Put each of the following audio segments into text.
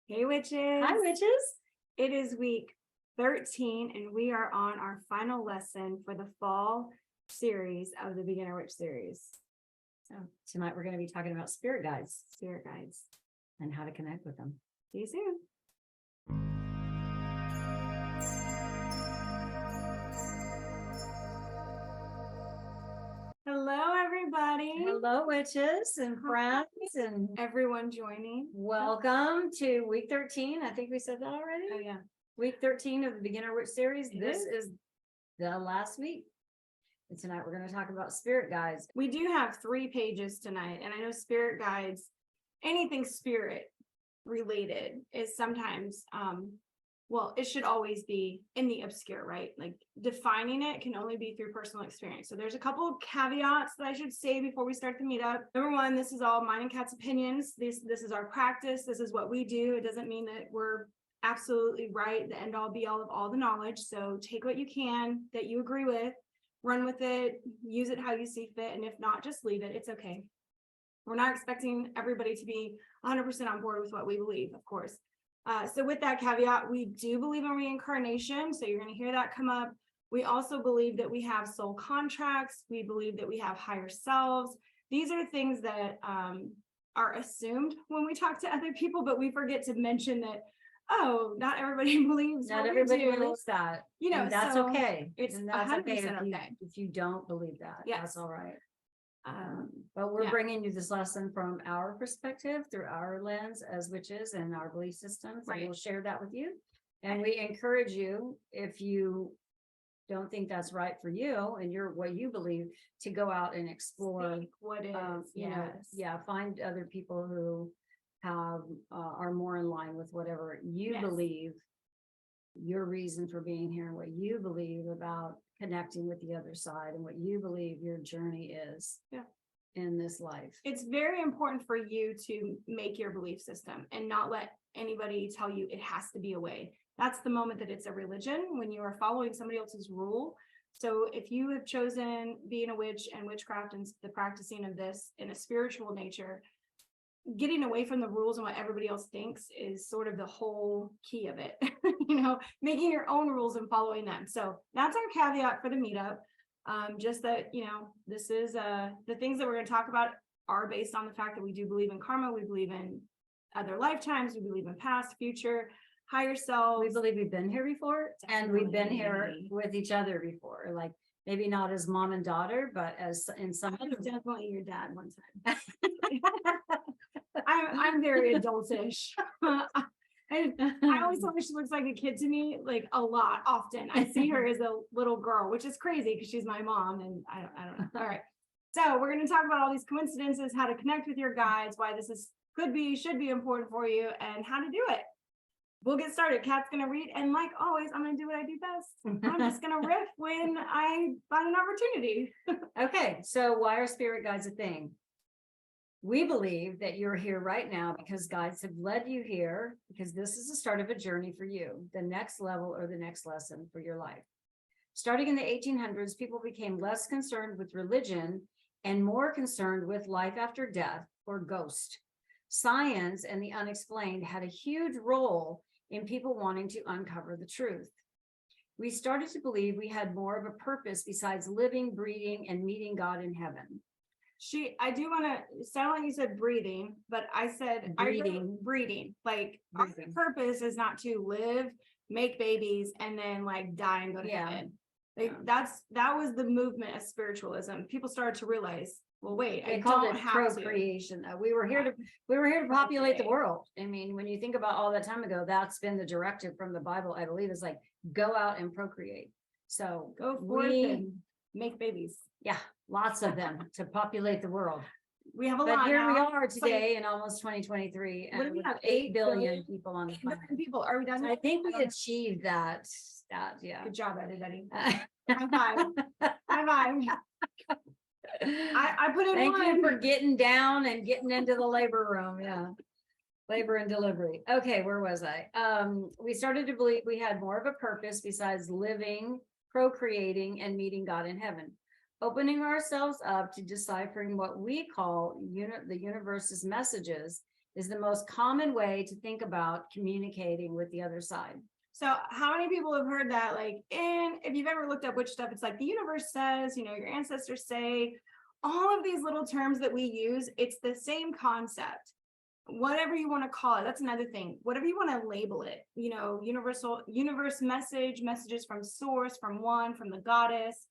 Hey witches. Hi witches. It is week 13 and we are on our final lesson for the fall series of the Beginner Witch series. So tonight we're going to be talking about spirit guides And how to connect with them. See you soon. Hello everybody. Hello witches and friends and Everyone joining. welcome to week 13. I think we said that already. Oh yeah. Week 13 of the Beginner Witch series. This is. is the last week. And tonight we're going to talk about spirit guides. We do have 3 pages tonight, and I know spirit guides, anything spirit related is sometimes well, it should always be in the obscure, right? Like defining it can only be through personal experience. So there's a couple of caveats that I should say before we start the meetup. Number one, this is all mine and Kat's opinions. This is our practice. This is what we do. It doesn't mean that we're absolutely right, the end all be all of all the knowledge. So take what you can that you agree with, run with it, use it how you see fit. And if not, just leave it. It's okay. We're not expecting everybody to be 100% on board with what we believe, of course. So with that caveat, we do believe in reincarnation. So you're going to hear that come up. We also believe that we have soul contracts. We believe that we have higher selves. These are things that are assumed when we talk to other people, but we forget to mention that, oh, not everybody believes. Not everybody believes that. You know, and that's so okay. It's and that's 100% okay if you don't believe that. Yes. That's all right. But we're bringing you this lesson from our perspective, through our lens as witches and our belief systems. Right. And we'll share that with you. And we encourage you, if you don't think that's right for you and you're what you believe, to go out and explore what is, you know, find other people who have are more in line with whatever you believe, your reason for being here, and what you believe about connecting with the other side, and what you believe your journey is in this life. It's very important for you to make your belief system and not let anybody tell you it has to be a way. That's the moment that it's a religion, when you are following somebody else's rule. So if you have chosen being a witch and witchcraft and the practicing of this in a spiritual nature, getting away from the rules and what everybody else thinks is sort of the whole key of it. You know, making your own rules and following them. So that's our caveat for the meetup. Just that, you know, this is the things that we're going to talk about are based on the fact that we do believe in karma. We believe in other lifetimes. We believe in past, future, higher selves. We believe we've been here before. And we've been here with each other before. Like maybe not as mom and daughter, but as in some. I was definitely your dad one time. I'm very adultish. And I always tell her she looks like a kid to me, like a lot, often. I see her as a little girl, which is crazy because she's my mom, and I don't know. All right. So we're going to talk about all these coincidences, how to connect with your guides, why this should be important for you, and how to do it. We'll get started. Kat's going to read, and like always, I'm going to do what I do best. I'm just going to riff when I find an opportunity. Okay, so why are spirit guides a thing? We believe that you're here right now because guides have led you here, because this is the start of a journey for you, the next level or the next lesson for your life. Starting in the 1800s, people became less concerned with religion and more concerned with life after death, or ghost. Science and the unexplained had a huge role in people wanting to uncover the truth. We started to believe we had more of a purpose besides living, breathing, and meeting God in heaven. I do want to sound like you said breathing, but I said breathing. Like our purpose is not to live, make babies, and then like die and go to heaven. Like that was the movement of spiritualism. People started to realize, well, wait, they called it procreation. We were here to populate the world. I mean, when you think about all that time ago, that's been the directive from the Bible, I believe, is like, go out and procreate. So go forth and make babies. Yeah, lots of them to populate the world. We have a lot. Here we are today in almost 2023, and we have 8 billion people on the planet. People, are we done? I think we achieved that. Yeah. Good job, everybody. High five. High five. I put in Thank you for getting down and getting into the labor room. Yeah. Labor and delivery. Okay, where was I? We started to believe we had more of a purpose besides living, procreating, and meeting God in heaven. Opening ourselves up to deciphering what we call the universe's messages is the most common way to think about communicating with the other side. So how many people have heard that? Like, if you've ever looked up witch stuff, it's like the universe says, your ancestors say, all of these little terms that we use, it's the same concept. Whatever you want to call it, that's another thing. Whatever you want to label it, universe messages from source, from the goddess,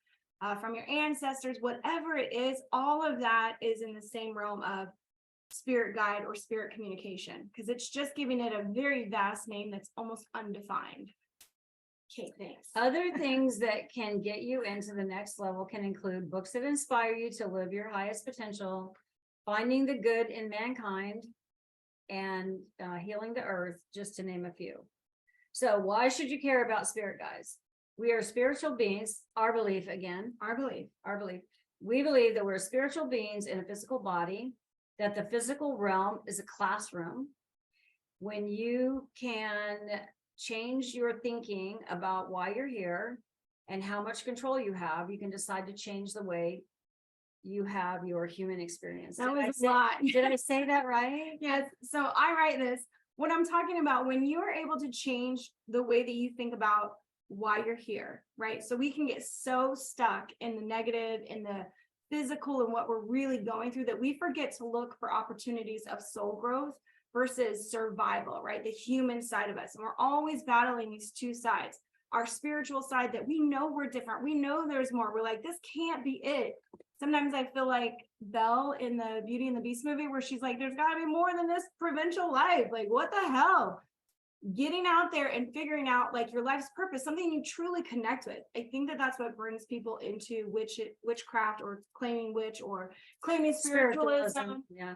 from your ancestors, whatever it is, all of that is in the same realm of spirit guide or spirit communication, because it's just giving it a very vast name that's almost undefined. Okay, thanks. Other things that can get you into the next level can include books that inspire you to live your highest potential, finding the good in mankind, and healing the earth, just to name a few. So why should you care about spirit guides? We are spiritual beings. Our belief, we believe that we're spiritual beings in a physical body, that the physical realm is a classroom. When you can change your thinking about why you're here and how much control you have, you can decide to change the way you have your human experience. That was a lot. Did I say that right? Yes. So I write this. What I'm talking about, when you are able to change the way that you think about why you're here, right? So we can get so stuck in the negative, in the physical, and what we're really going through, that we forget to look for opportunities of soul growth versus survival, right? The human side of us. And we're always battling these two sides. Our spiritual side, that we know we're different. We know there's more. We're like, this can't be it. Sometimes I feel like Belle in the Beauty and the Beast movie, where she's like, there's got to be more than this provincial life. Like, what the hell? Getting out there and figuring out like your life's purpose, something you truly connect with. I think that that's what brings people into witchcraft, or claiming witch, or claiming spiritualism. Yeah.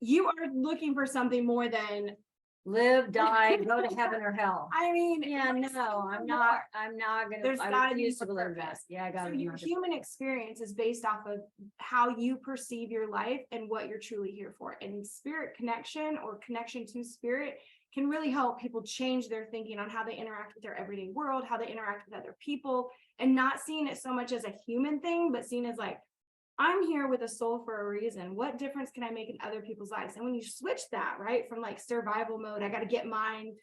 You are looking for something more than live, die, go to heaven or hell. I mean, yeah, no, I'm not gonna. There's gotta be to believe that. Yeah, I gotta. So your human experience is based off of how you perceive your life and what you're truly here for. And spirit connection, or connection to spirit, can really help people change their thinking on how they interact with their everyday world, how they interact with other people, and not seeing it so much as a human thing, but seen as like, I'm here with a soul for a reason. What difference can I make in other people's lives? And when you switch that, right, from like survival mode, I got to get mine,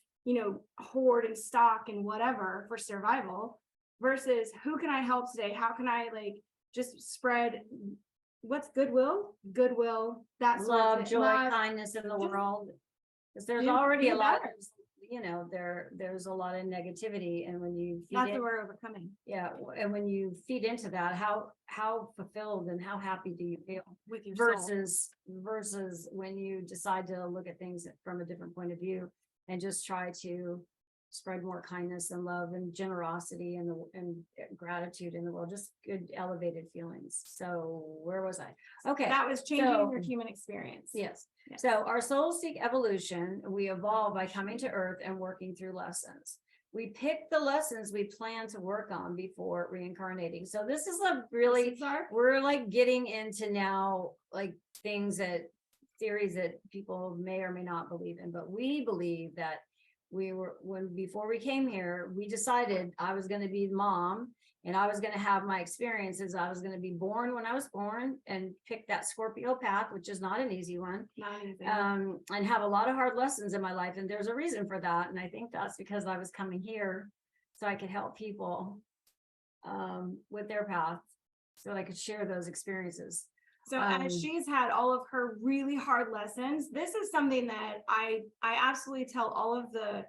hoard and stock and whatever for survival, versus who can I help today? How can I like just spread what's goodwill? That's love, joy, kindness in the world. Because there's already a lot of, there's a lot of negativity, and when you feed that's what we're overcoming. Yeah, and when you feed into that, how fulfilled and how happy do you feel with your versus when you decide to look at things from a different point of view and just try to spread more kindness and love and generosity and gratitude in the world, just good elevated feelings. So where was I? Okay, that was changing your human experience. Yes. So our souls seek evolution. We evolve by coming to earth and working through lessons. We pick the lessons we plan to work on before reincarnating. So this is we're like getting into now like theories that people may or may not believe in, but we believe that before we came here, we decided I was going to be mom, and I was going to have my experiences. I was going to be born when I was born and pick that Scorpio path, which is not an easy one. And have a lot of hard lessons in my life. And there's a reason for that. And I think that's because I was coming here so I could help people with their path, so I could share those experiences. So as she's had all of her really hard lessons, this is something that I absolutely tell all of the,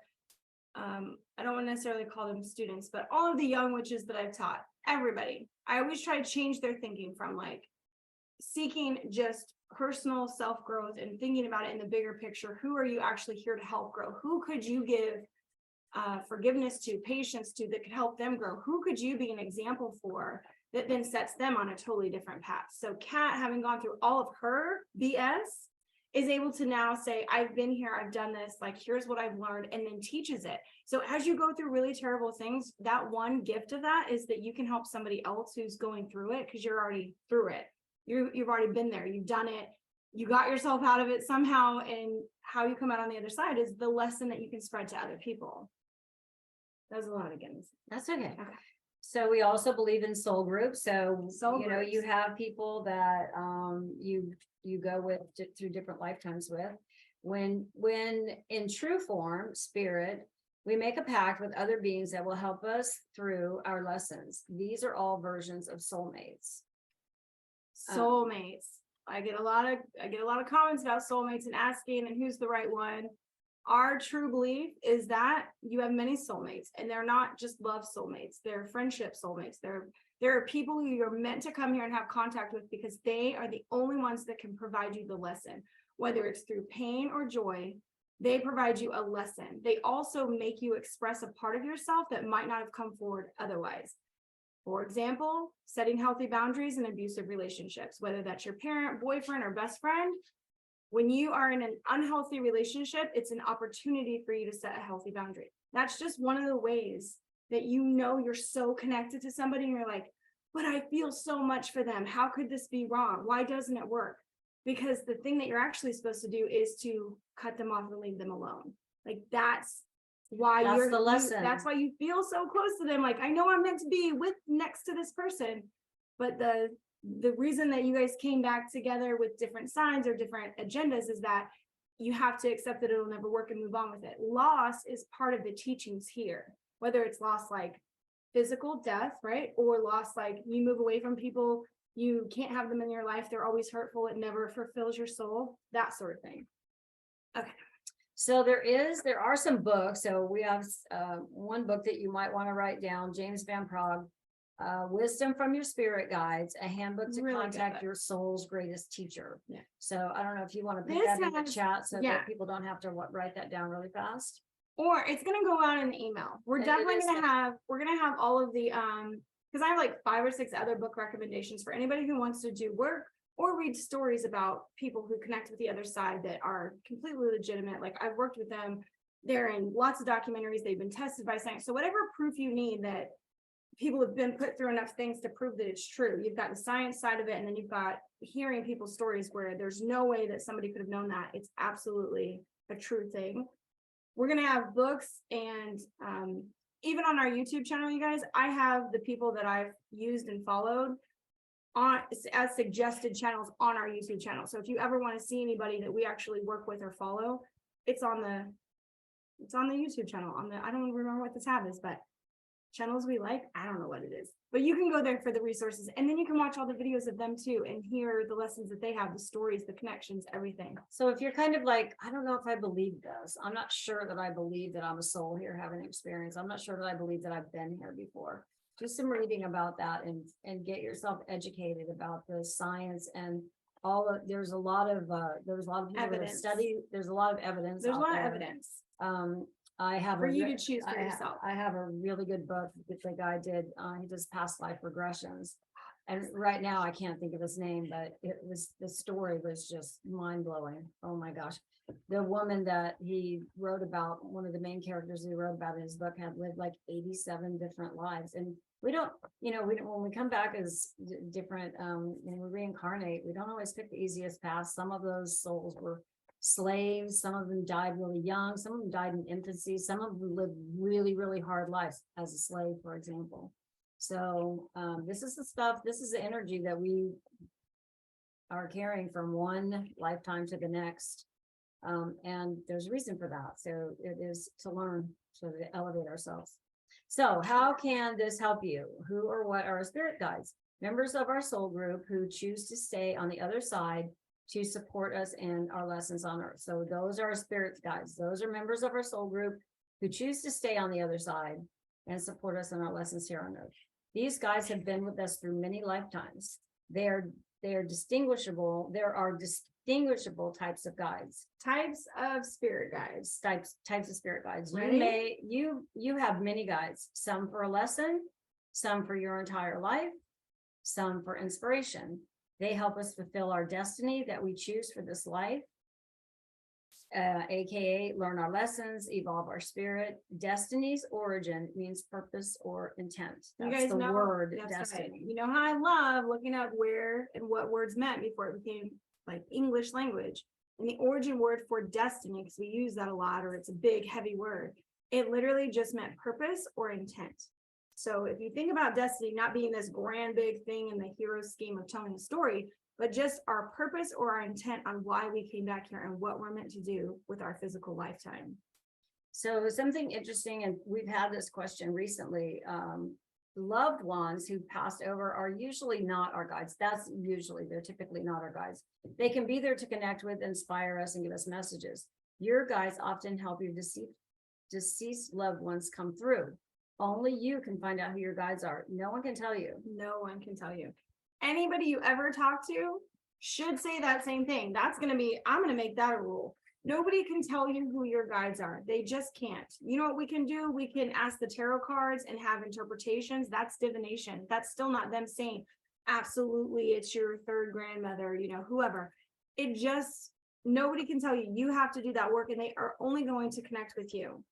I don't want to necessarily call them students, but all of the young witches that I've taught, everybody, I always try to change their thinking from like seeking just personal self-growth and thinking about it in the bigger picture. Who are you actually here to help grow? Who could you give forgiveness to, patience to, that could help them grow? Who could you be an example for that then sets them on a totally different path? So Kat, having gone through all of her BS, is able to now say, I've been here, I've done this, like, here's what I've learned, and then teaches it. So as you go through really terrible things, that one gift of that is that you can help somebody else who's going through it, because you're already through it. You've already been there, you've done it, you got yourself out of it somehow, and how you come out on the other side is the lesson that you can spread to other people. That was a lot again. That's okay. So we also believe in soul groups. So groups. You have people that you go with through different lifetimes with. When in true form, spirit, we make a pact with other beings that will help us through our lessons. These are all versions of soulmates. Soulmates. I get a lot of comments about soulmates and asking and who's the right one. Our true belief is that you have many soulmates, and they're not just love soulmates, they're friendship soulmates. There are people who you're meant to come here and have contact with because they are the only ones that can provide you the lesson, whether it's through pain or joy. They provide you a lesson. They also make you express a part of yourself that might not have come forward otherwise. For example, setting healthy boundaries in abusive relationships, whether that's your parent, boyfriend, or best friend. When you are in an unhealthy relationship, it's an opportunity for you to set a healthy boundary. That's just one of the ways that you know you're so connected to somebody and you're like, but I feel so much for them. How could this be wrong? Why doesn't it work? Because the thing that you're actually supposed to do is to cut them off and leave them alone. Like that's why That's the lesson. That's why you feel so close to them. Like, I know I'm meant to be with next to this person, but the reason that you guys came back together with different signs or different agendas is that you have to accept that it'll never work and move on with it. Loss is part of the teachings here, whether it's loss like physical death, right? Or loss like you move away from people, you can't have them in your life, they're always hurtful, it never fulfills your soul, that sort of thing. Okay. So there are some books. So we have one book that you might want to write down, James Van Prague, Wisdom from Your Spirit Guides, a handbook to Really contact good. your soul's greatest teacher. Yeah. So I don't know if you want to put This that in the has- chat so yeah. that people don't have to write that down really fast. Or it's gonna go out in the email. We're It definitely is gonna have all of the because I have like 5 or 6 other book recommendations for anybody who wants to do work or read stories about people who connect with the other side that are completely legitimate. Like I've worked with them, they're in lots of documentaries, they've been tested by science. So whatever proof you need that people have been put through enough things to prove that it's true. You've got the science side of it, and then you've got hearing people's stories where there's no way that somebody could have known that. It's absolutely a true thing. We're going to have books, and even on our YouTube channel, you guys, I have the people that I've used and followed on as suggested channels on our YouTube channel. So if you ever want to see anybody that we actually work with or follow, it's on the YouTube channel. I don't even remember what the tab is, but channels we like, I don't know what it is, but you can go there for the resources, and then you can watch all the videos of them too and hear the lessons that they have, the stories, the connections, everything. So if you're kind of like, I don't know if I believe this, I'm not sure that I believe that I'm a soul here having an experience, I'm not sure that I believe that I've been here before, do some reading about that and get yourself educated about the science and all of, there's a lot of people that have studied, there's a lot of evidence. There's a lot of evidence. I have for you to choose for yourself. I have a really good book that the guy did. He does past life regressions, and right now I can't think of his name, but the story was just mind blowing. Oh my gosh, the woman that he wrote about, one of the main characters he wrote about in his book, had lived like 87 different lives, and we don't, when we come back as different, and we reincarnate, we don't always pick the easiest path. Some of those souls were slaves, some of them died really young, some of them died in infancy, some of them lived really, really hard lives as a slave, for example. So this is the energy that we are carrying from one lifetime to the next. And there's a reason for that. So it is to learn, so to elevate ourselves. So how can this help you? Who or what are our spirit guides? Members of our soul group who choose to stay on the other side to support us in our lessons on earth. So those are our spirit guides. Those are members of our soul group who choose to stay on the other side and support us in our lessons here on earth. These guides have been with us through many lifetimes. They are distinguishable. There are distinguishable types of guides. Types of spirit guides. Types of spirit guides. Ready? You have many guides, some for a lesson, some for your entire life, some for inspiration. They help us fulfill our destiny that we choose for this life, aka learn our lessons, evolve our spirit. Destiny's origin means purpose or intent. That's you guys the know, word that's destiny. right. You know how I love looking up where and what words meant before it became like English language. And the origin word for destiny, because we use that a lot, or it's a big, heavy word, it literally just meant purpose or intent. So if you think about destiny not being this grand big thing in the hero scheme of telling a story, but just our purpose or our intent on why we came back here and what we're meant to do with our physical lifetime. So something interesting, and we've had this question recently, loved ones who passed over are usually not our guides. They're typically not our guides. They can be there to connect with, inspire us, and give us messages. Your guides often help your deceased loved ones come through. Only you can find out who your guides are. No one can tell you. No one can tell you. Anybody you ever talk to should say that same thing. I'm going to make that a rule. Nobody can tell you who your guides are. They just can't. You know what we can do? We can ask the tarot cards and have interpretations. That's divination. That's still not them saying, absolutely, it's your third grandmother, whoever. Nobody can tell you. You have to do that work, and they are only going to connect with you.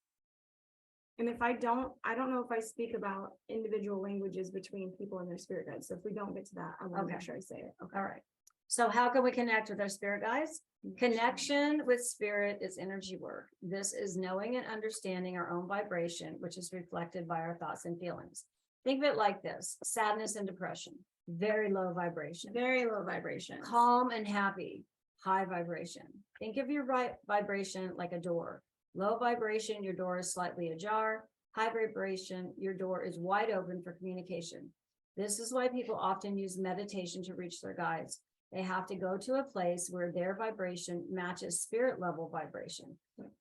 And if I don't know if I speak about individual languages between people and their spirit guides. So if we don't get to that, I want to make sure I say it. Okay. All right. So how can we connect with our spirit guides? Connection with spirit is energy work. This is knowing and understanding our own vibration, which is reflected by our thoughts and feelings. Think of it like this: sadness and depression, very low vibration. Very low vibration. Calm and happy, high vibration. Think of your vibration like a door. Low vibration, your door is slightly ajar. High vibration, your door is wide open for communication. This is why people often use meditation to reach their guides. They have to go to a place where their vibration matches spirit level vibration,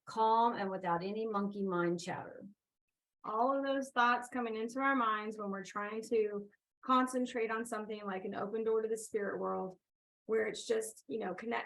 calm and without any monkey mind chatter. All of those thoughts coming into our minds when we're trying to concentrate on something like an open door to the spirit world, where it's just,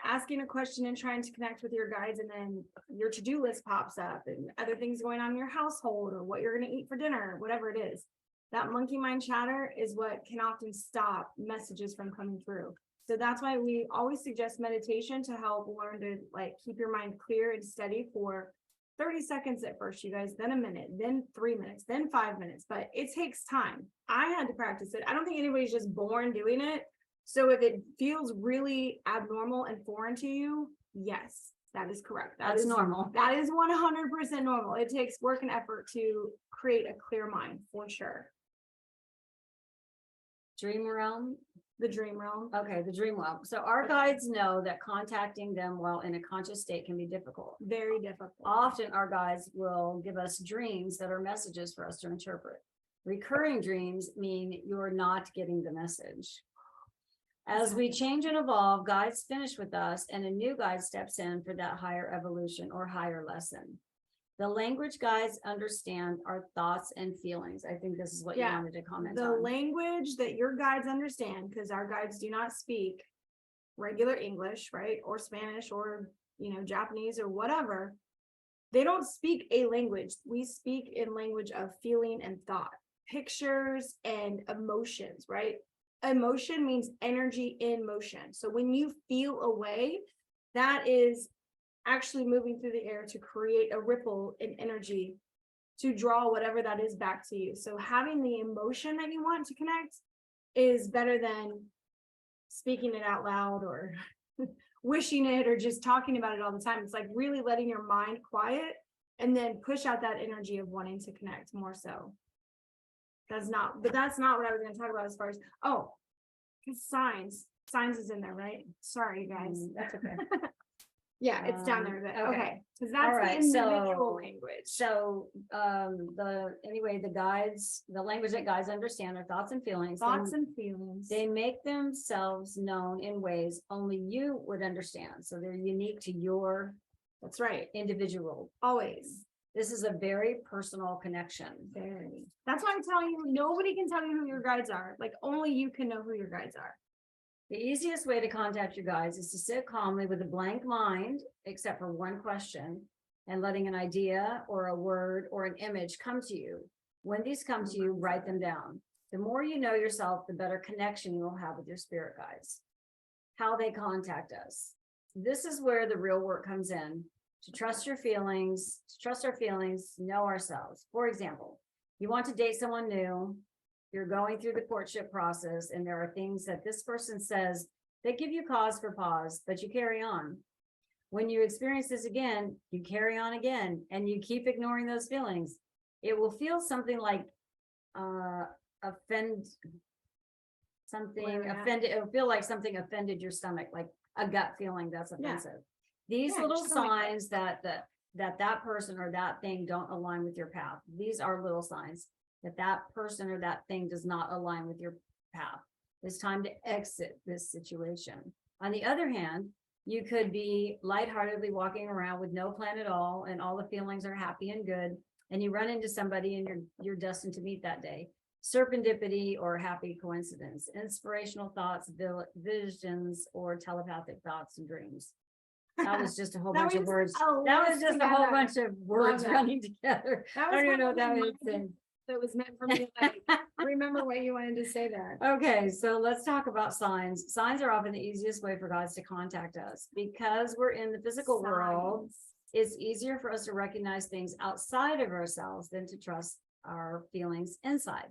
asking a question and trying to connect with your guides, and then your to-do list pops up and other things going on in your household or what you're going to eat for dinner, whatever it is. That monkey mind chatter is what can often stop messages from coming through. So that's why we always suggest meditation to help learn to keep your mind clear and steady for 30 seconds at first, you guys, then a minute, then 3 minutes, then 5 minutes, but it takes time. I had to practice it. I don't think anybody's just born doing it. So if it feels really abnormal and foreign to you, yes, that is correct. That's normal. That is 100% normal. It takes work and effort to create a clear mind, for sure. Dream realm. The dream realm. Okay, the dream realm. So our guides know that contacting them while in a conscious state can be difficult. Very difficult. Often our guides will give us dreams that are messages for us to interpret. Recurring dreams mean you're not getting the message. As we change and evolve, guides finish with us and a new guide steps in for that higher evolution or higher lesson. The language guides understand our thoughts and feelings. I think this is what you wanted to comment on. The language that your guides understand, because our guides do not speak regular English, right? Or Spanish or, Japanese or whatever. They don't speak a language. We speak in language of feeling and thought, pictures and emotions, right? Emotion means energy in motion. So when you feel a way, that is actually moving through the air to create a ripple in energy to draw whatever that is back to you. So having the emotion that you want to connect is better than speaking it out loud or wishing it or just talking about it all the time. It's like really letting your mind quiet and then push out that energy of wanting to connect more so. That's not what I was going to talk about as far as, signs is in there, right? Sorry, you guys. That's okay. Yeah, it's down there. But, okay. Because that's right, the individual language. So the language that guides understand are thoughts and feelings. Thoughts and feelings. They make themselves known in ways only you would understand. So they're unique to your That's right. individual. Always. This is a very personal connection. Very. That's why I'm telling you, nobody can tell you who your guides are. Like only you can know who your guides are. The easiest way to contact your guides is to sit calmly with a blank mind, except for one question, and letting an idea or a word or an image come to you. When these come to you, write them down. The more you know yourself, the better connection you will have with your spirit guides. How they contact us. This is where the real work comes in. To trust your feelings, know ourselves. For example, you want to date someone new, you're going through the courtship process, and there are things that this person says that give you cause for pause, but you carry on. When you experience this again, you carry on again, and you keep ignoring those feelings. It will feel something like something Where we're at. offended, it'll feel like something offended your stomach, like a gut feeling that's offensive. These Yeah, little your stomach hurt. signs that person or that thing don't align with your path. These are little signs that person or that thing does not align with your path. It's time to exit this situation. On the other hand, you could be lightheartedly walking around with no plan at all, and all the feelings are happy and good, and you run into somebody and you're destined to meet that day. Serendipity or happy coincidence, inspirational thoughts, visions, or telepathic thoughts and dreams. That was just a whole bunch of words. That was just a whole bunch of words running together. That I was don't even know what that probably was saying. That was meant for me to like remember what you wanted to say there. Okay, so let's talk about signs. Signs are often the easiest way for gods to contact us because we're in the physical world. It's easier for us to recognize things outside of ourselves than to trust our feelings inside.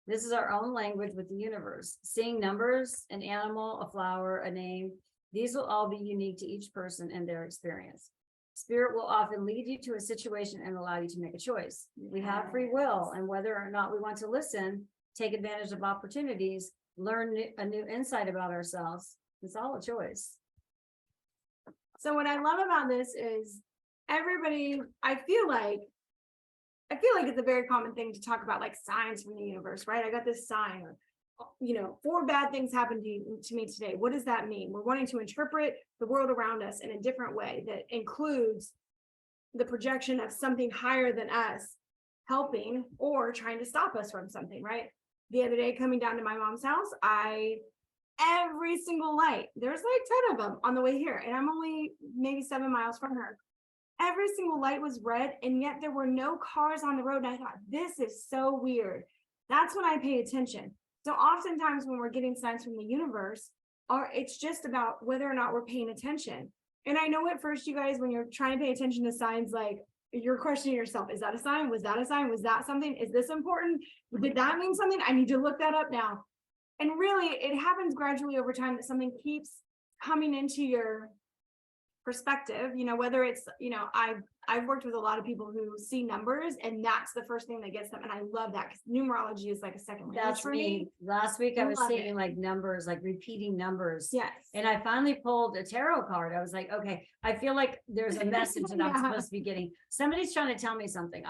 This is our own language with the universe. Seeing numbers, an animal, a flower, a name, these will all be unique to each person and their experience. Spirit will often lead you to a situation and allow you to make a choice. We have free will, and whether or not we want to listen, take advantage of opportunities, learn a new insight about ourselves, it's all a choice. So what I love about this is everybody, I feel like it's a very common thing to talk about, like signs from the universe, right? I got this sign, or, 4 bad things happened to me today. What does that mean? We're wanting to interpret the world around us in a different way that includes the projection of something higher than us helping or trying to stop us from something, right? The other day coming down to my mom's house, every single light, there's like 10 of them on the way here, and I'm only maybe 7 miles from her. Every single light was red, and yet there were no cars on the road. And I thought, this is so weird. That's when I paid attention. So oftentimes when we're getting signs from the universe, it's just about whether or not we're paying attention. And I know at first, you guys, when you're trying to pay attention to signs, like you're questioning yourself, is that a sign? Was that a sign? Was that something? Is this important? Did that mean something? I need to look that up now. And really, it happens gradually over time that something keeps coming into your perspective, whether it's, I've worked with a lot of people who see numbers, and that's the first thing that gets them. And I love that because numerology is like a second language. That's for me. Last week I was Love seeing it. like numbers, like repeating numbers. Yes. And I finally pulled a tarot card. I was like, okay, I feel like there's a message that I'm Yeah. supposed to be getting. Somebody's trying to tell me something.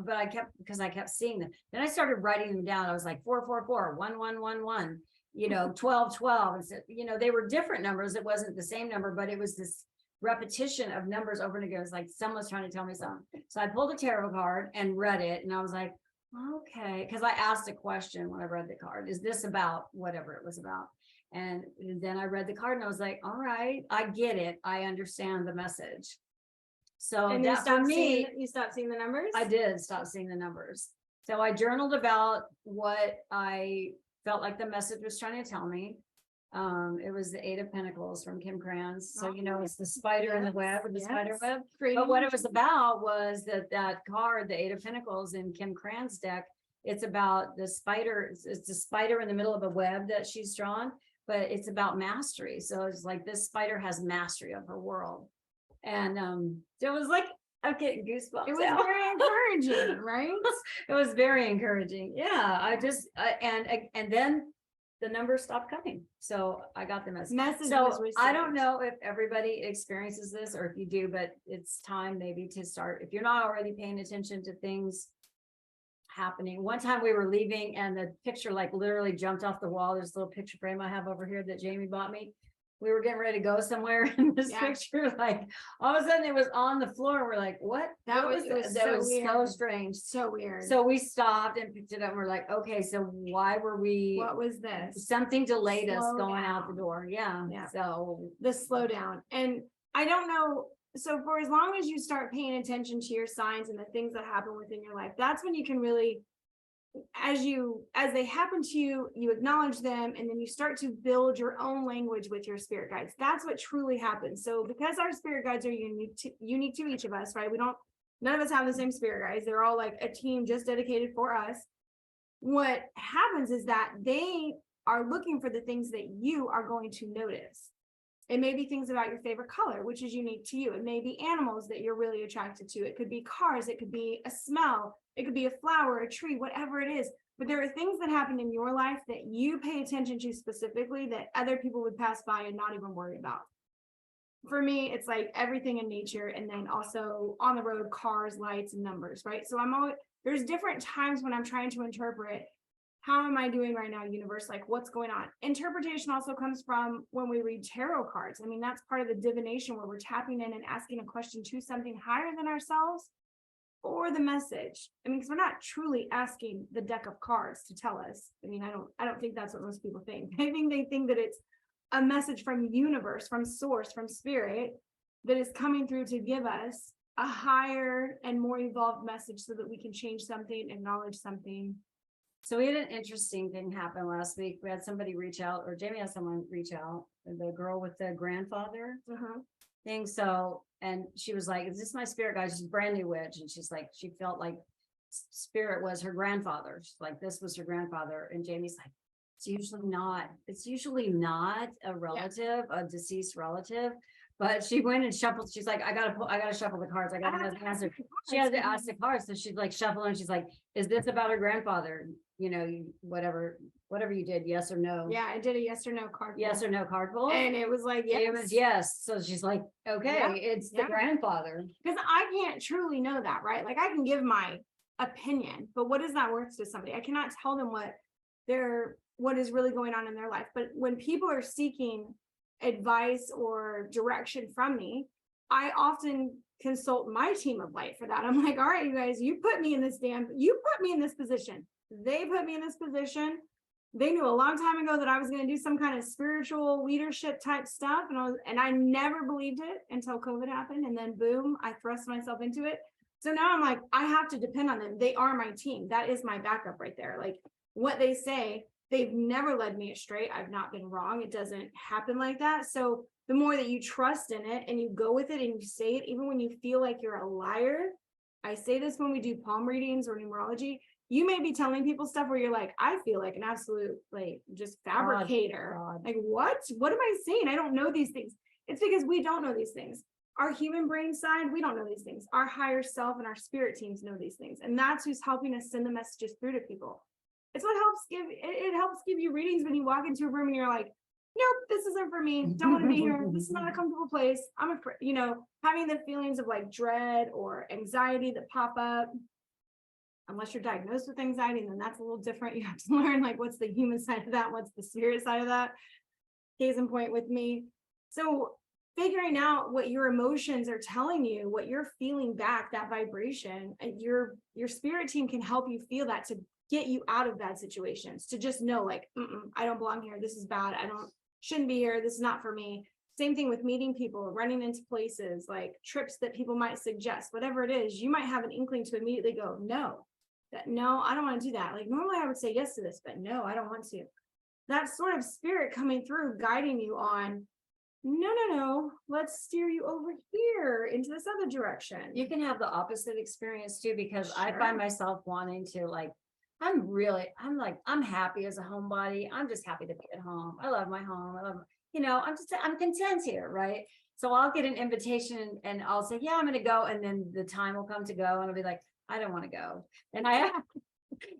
But because I kept seeing them. Then I started writing them down. I was like 444, 1111, 1212. And so, they were different numbers. It wasn't the same number, but it was this repetition of numbers over and again. It's like someone's trying to tell me something. So I pulled a tarot card and read it, and I was like, okay, because I asked a question when I read the card, is this about whatever it was about? And then I read the card and I was like, all right, I get it, I understand the message. So And that for me, you stopped seeing the numbers? I did stop seeing the numbers. So I journaled about what I felt like the message was trying to tell me. It was the 8 of Pentacles from Kim Kranz. So, it's the spider in the web, and the spider web. But what it was about was that card, the 8 of Pentacles in Kim Kranz deck, it's about the spider. It's a spider in the middle of a web that she's drawn, but it's about mastery. So it's like this spider has mastery of her world. And so it was like, I'm getting goosebumps. It was very encouraging, right? It was very encouraging. Yeah, I just and then the numbers stopped coming. So I got the message. So I don't know if everybody experiences this or if you do, but it's time maybe to start. If you're not already paying attention to things happening. One time we were leaving and the picture like literally jumped off the wall. There's a little picture frame I have over here that Jamie bought me. We were getting ready to go somewhere, and this picture, like all of a sudden it was on the floor. And we're like, what? That was so strange. So weird. So we stopped and picked it up. And we're like, okay, so why were we? What was this? Something delayed us going out the door. Yeah. So the slowdown. And I don't know. So for as long as you start paying attention to your signs and the things that happen within your life, that's when you can really, as they happen to you, you acknowledge them, and then you start to build your own language with your spirit guides. That's what truly happens. So because our spirit guides are unique to each of us, right? None of us have the same spirit guides. They're all like a team just dedicated for us. What happens is that they are looking for the things that you are going to notice. It may be things about your favorite color, which is unique to you. It may be animals that you're really attracted to. It could be cars. It could be a smell. It could be a flower, a tree, whatever it is. But there are things that happen in your life that you pay attention to specifically that other people would pass by and not even worry about. For me, it's like everything in nature, and then also on the road, cars, lights, and numbers, right? So there's different times when I'm trying to interpret, how am I doing right now, universe? Like, what's going on? Interpretation also comes from when we read tarot cards. I mean, that's part of the divination, where we're tapping in and asking a question to something higher than ourselves or the message. I mean, because we're not truly asking the deck of cards to tell us. I mean, I don't think that's what most people think. I think they think that it's a message from universe, from source, from spirit, that is coming through to give us a higher and more evolved message so that we can change something, acknowledge something. So we had an interesting thing happen last week. We had somebody reach out, or Jamie had someone reach out, the girl with the grandfather thing. So, and she was like, is this my spirit guide? She's a brand new witch. And she's like, she felt like spirit was her grandfather. She's like, this was her grandfather. And Jamie's like, it's usually not a relative, a deceased relative. But she went and shuffled. She's like, I gotta shuffle the cards. I gotta answer. She had to ask the cards. So she's like shuffling. And she's like, is this about her grandfather? You know, whatever you did, yes or no. Yeah, I did a yes or no card. Yes or no card pull. And it was like, yes. It was yes. So she's like, okay, it's the grandfather. Because I can't truly know that, right? Like, I can give my opinion, but what is that worth to somebody? I cannot tell them what is really going on in their life. But when people are seeking advice or direction from me, I often consult my team of light for that. I'm like, all right, you guys, you put me in this position. They put me in this position. They knew a long time ago that I was going to do some kind of spiritual leadership type stuff. And I never believed it until COVID happened. And then boom, I thrust myself into it. So now I'm like, I have to depend on them. They are my team. That is my backup right there. Like, what they say, they've never led me astray. I've not been wrong. It doesn't happen like that. So the more that you trust in it and you go with it and you say it, even when you feel like you're a liar. I say this when we do palm readings or numerology. You may be telling people stuff where you're like, I feel like an absolute, like, just fabricator. God. Like, what am I saying? I don't know these things. It's because we don't know these things. Our human brain side, we don't know these things. Our higher self and our spirit teams know these things. And that's who's helping us send the messages through to people. It's what helps give you readings when you walk into a room and you're like, nope, this isn't for me. Don't want to be here. This is not a comfortable place. I'm afraid, having the feelings of like dread or anxiety that pop up. Unless you're diagnosed with anxiety, then that's a little different. You have to learn, like, what's the human side of that? What's the spirit side of that? Case in point with me. So figuring out what your emotions are telling you, what you're feeling back, that vibration, and your spirit team can help you feel that to get you out of bad situations, to just know, like, I don't belong here. This is bad. Shouldn't be here. This is not for me. Same thing with meeting people, running into places, like trips that people might suggest, whatever it is. You might have an inkling to immediately go, no, I don't want to do that. Like, normally I would say yes to this, but no, I don't want to. That sort of spirit coming through, guiding you on, no, let's steer you over here into this other direction. You can have the opposite experience too, because I find myself wanting to, like, I'm happy as a homebody. I'm just happy to be at home. I love my home. I'm content here, right? So I'll get an invitation and I'll say, yeah, I'm going to go. And then the time will come to go and I'll be like, I don't want to go. And I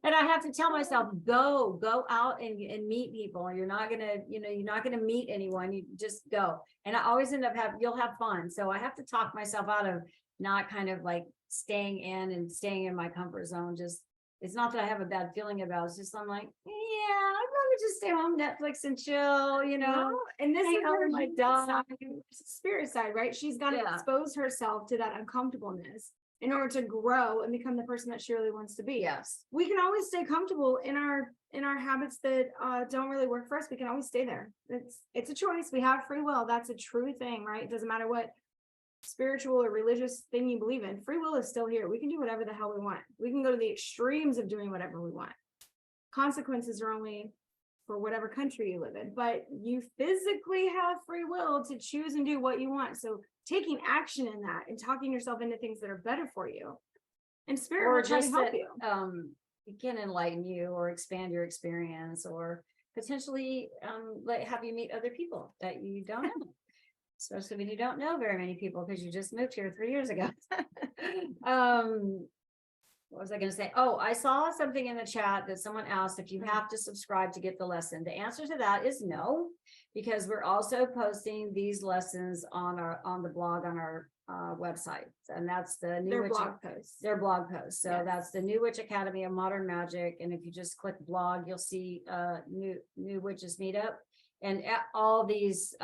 have to tell myself, go out and meet people. You're not going to meet anyone. You just go. And I always end up you'll have fun. So I have to talk myself out of not kind of like staying in my comfort zone. Just, it's not that I have a bad feeling about it. It's just, I'm like, yeah, I'd rather just stay home, Netflix and chill, and this is where my dog, spirit side, right? She's got to expose herself to that uncomfortableness in order to grow and become the person that she really wants to be. Yes. We can always stay comfortable in our habits that don't really work for us. We can always stay there. It's a choice. We have free will. That's a true thing, right? It doesn't matter what spiritual or religious thing you believe in. Free will is still here. We can do whatever the hell we want. We can go to the extremes of doing whatever we want. Consequences are only for whatever country you live in, but you physically have free will to choose and do what you want. So taking action in that and talking yourself into things that are better for you, and spirit will try to help you. It can enlighten you or expand your experience, or potentially have you meet other people that you don't know. especially when you don't know very many people because you just moved here 3 years ago. What was I going to say? Oh, I saw something in the chat that someone asked if you have to subscribe to get the lesson. The answer to that is no, because we're also posting these lessons on the blog on our website, and that's the new Their blog posts. Their blog posts. So Yes. that's the New Witch Academy of Modern Magic, and if you just click blog, you'll see new witches meetup, and all these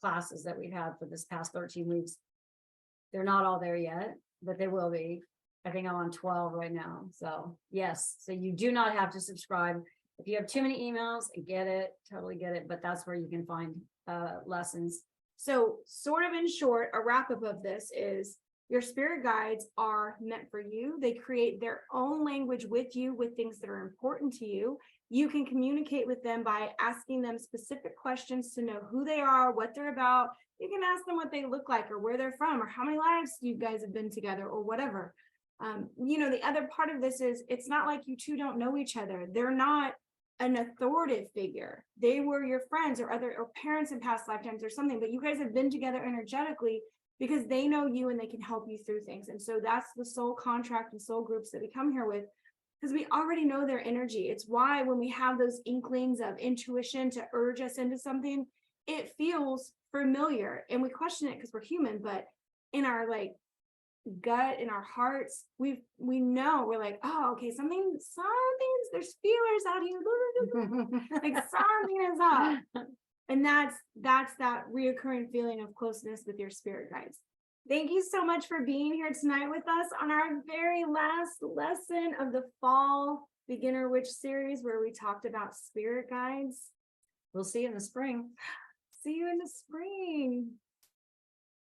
classes that we've had for this past 13 weeks. They're not all there yet, but they will be. I think I'm on 12 right now. So yes, so you do not have to subscribe. If you have too many emails, I get it, totally get it, but that's where you can find lessons. So sort of in short, a wrap up of this is your spirit guides are meant for you. They create their own language with you with things that are important to you. You can communicate with them by asking them specific questions to know who they are, what they're about. You can ask them what they look like or where they're from or how many lives you guys have been together or whatever. The other part of this is it's not like you two don't know each other. They're not an authoritative figure. They were your friends or parents in past lifetimes or something, but you guys have been together energetically because they know you and they can help you through things. And so that's the soul contract and soul groups that we come here with, because we already know their energy. It's why when we have those inklings of intuition to urge us into something, it feels familiar and we question it because we're human, but in our gut, in our hearts, we know, we're like, oh, okay, something's there's feelers out here. Like something is up. And that's that reoccurring feeling of closeness with your spirit guides. Thank you so much for being here tonight with us on our very last lesson of the fall beginner witch series, where we talked about spirit guides. We'll see you in the spring. See you in the spring.